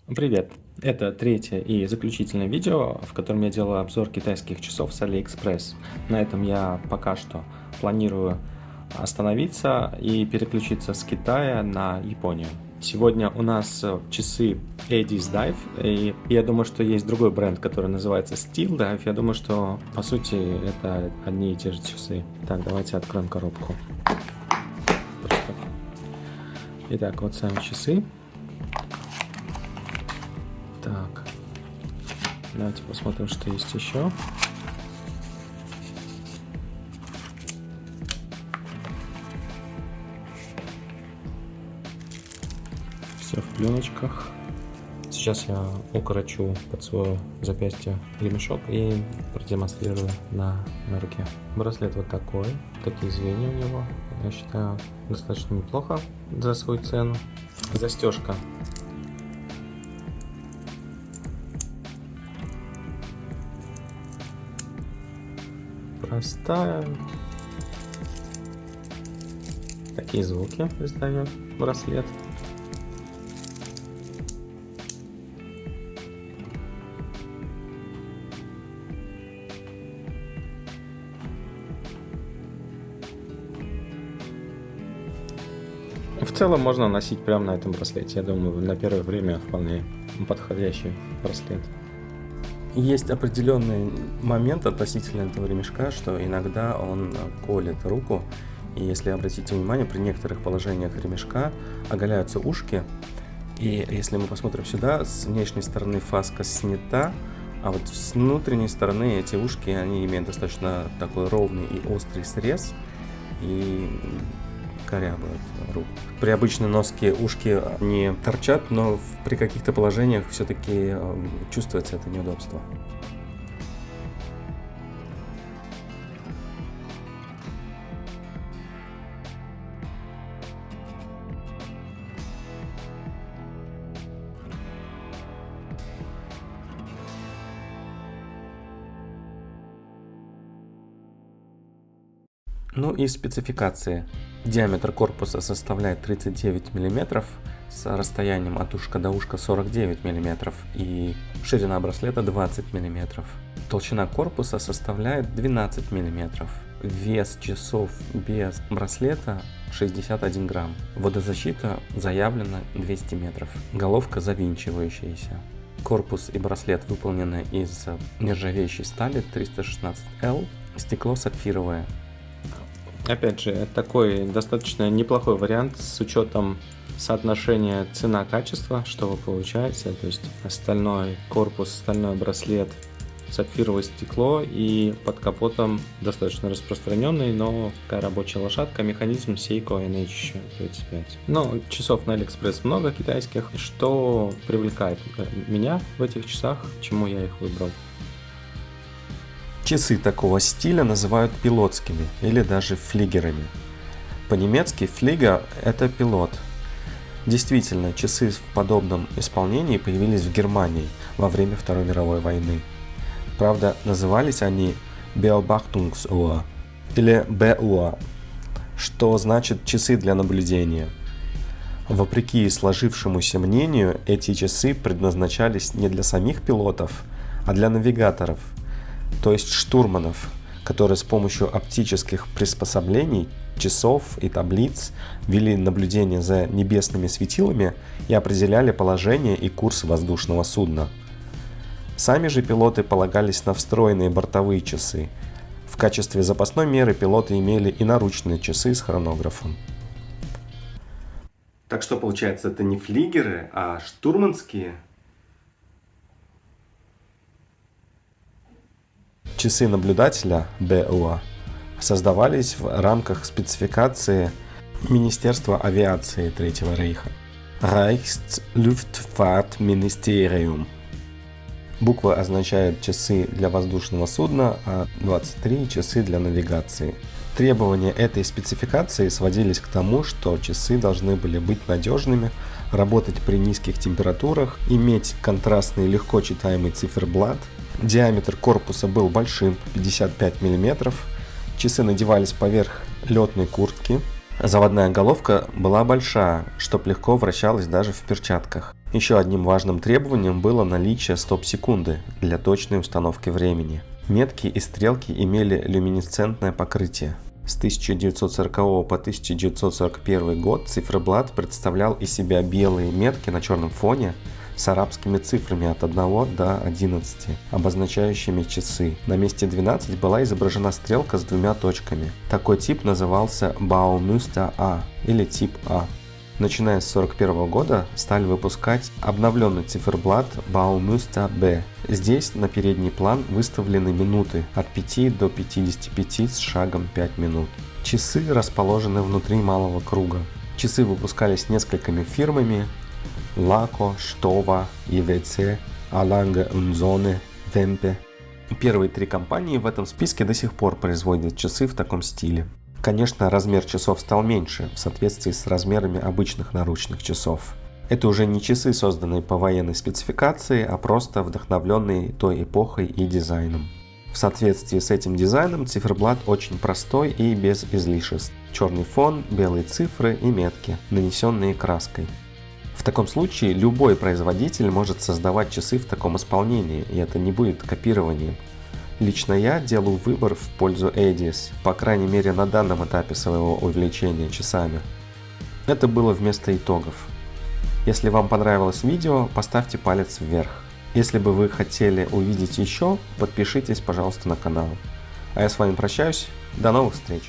Привет! Это третье и заключительное видео, в котором я делаю обзор китайских часов с AliExpress. На этом я пока что планирую остановиться и переключиться с Китая на Японию. Сегодня у нас часы Eddy's Dive, и я думаю, что есть другой бренд, который называется Steel Dive. Я думаю, что по сути это одни и те же часы. Так, давайте откроем коробку. Итак, вот сами часы. Так, давайте посмотрим, что есть еще. Все в пленочках. Сейчас я укорочу под свое запястье ремешок и продемонстрирую на руке. Браслет вот такой, такие звенья у него. Я считаю, достаточно неплохо за свою цену. Застежка. Простая. Такие звуки издает браслет. В целом можно носить прямо на этом браслете. Я думаю, на первое время вполне подходящий браслет. Есть определенный момент относительно этого ремешка, что иногда он колет руку. И если обратите внимание, при некоторых положениях ремешка оголяются ушки. И если мы посмотрим сюда, с внешней стороны фаска снята, а вот с внутренней стороны эти ушки, они имеют достаточно такой ровный и острый срез. И корябают руку. При обычной носке ушки не торчат, но при каких-то положениях все-таки чувствуется это неудобство. Ну и спецификации. Диаметр корпуса составляет 39 мм, с расстоянием от ушка до ушка 49 мм и ширина браслета 20 мм. Толщина корпуса составляет 12 мм. Вес часов без браслета 61 грамм. Водозащита заявлена 200 метров. Головка завинчивающаяся. Корпус и браслет выполнены из нержавеющей стали 316L. Стекло сапфировое. Опять же, это такой достаточно неплохой вариант с учетом соотношения цена-качество, что вы получаете. То есть стальной корпус, стальной браслет, сапфировое стекло и под капотом достаточно распространенный, но такая рабочая лошадка, механизм Seiko NH35. Но часов на AliExpress много китайских, что привлекает меня в этих часах, чему я их выбрал. Часы такого стиля называют пилотскими или даже флигерами. По-немецки флигер – это пилот. Действительно, часы в подобном исполнении появились в Германии во время Второй мировой войны. Правда, назывались они Beobachtungsuhr или BUhr, что значит часы для наблюдения. Вопреки сложившемуся мнению, эти часы предназначались не для самих пилотов, а для навигаторов, то есть штурманов, которые с помощью оптических приспособлений, часов и таблиц вели наблюдение за небесными светилами и определяли положение и курс воздушного судна. Сами же пилоты полагались на встроенные бортовые часы. В качестве запасной меры пилоты имели и наручные часы с хронографом. Так что получается, это не флигеры, а штурманские? Часы наблюдателя BUhr создавались в рамках спецификации Министерства авиации Третьего Рейха Reichsluftfahrtministerium. Буквы означают часы для воздушного судна, а 23 часы для навигации. Требования этой спецификации сводились к тому, что часы должны были быть надежными, работать при низких температурах, иметь контрастный легко читаемый циферблат. Диаметр корпуса был большим, 55 мм. Часы надевались поверх летной куртки. Заводная головка была большая, чтоб легко вращалась даже в перчатках. Еще одним важным требованием было наличие стоп-секунды для точной установки времени. Метки и стрелки имели люминесцентное покрытие. С 1940 по 1941 год циферблат представлял из себя белые метки на черном фоне с арабскими цифрами от 1 до 11, обозначающими часы. На месте 12 была изображена стрелка с двумя точками. Такой тип назывался Baumüster A или тип А. Начиная с 1941 года стали выпускать обновленный циферблат Baumüster B. Здесь на передний план выставлены минуты от 5 до 55 с шагом 5 минут. Часы расположены внутри малого круга. Часы выпускались несколькими фирмами: Laco, Stowa, IWC, A. Lange & Söhne, Wempe. Первые три компании в этом списке до сих пор производят часы в таком стиле. Конечно, размер часов стал меньше, в соответствии с размерами обычных наручных часов. Это уже не часы, созданные по военной спецификации, а просто вдохновленные той эпохой и дизайном. В соответствии с этим дизайном циферблат очень простой и без излишеств. Черный фон, белые цифры и метки, нанесенные краской. В таком случае любой производитель может создавать часы в таком исполнении, и это не будет копированием. Лично я делаю выбор в пользу Edis, по крайней мере на данном этапе своего увлечения часами. Это было вместо итогов. Если вам понравилось видео, поставьте палец вверх. Если бы вы хотели увидеть еще, подпишитесь, пожалуйста, на канал. А я с вами прощаюсь. До новых встреч!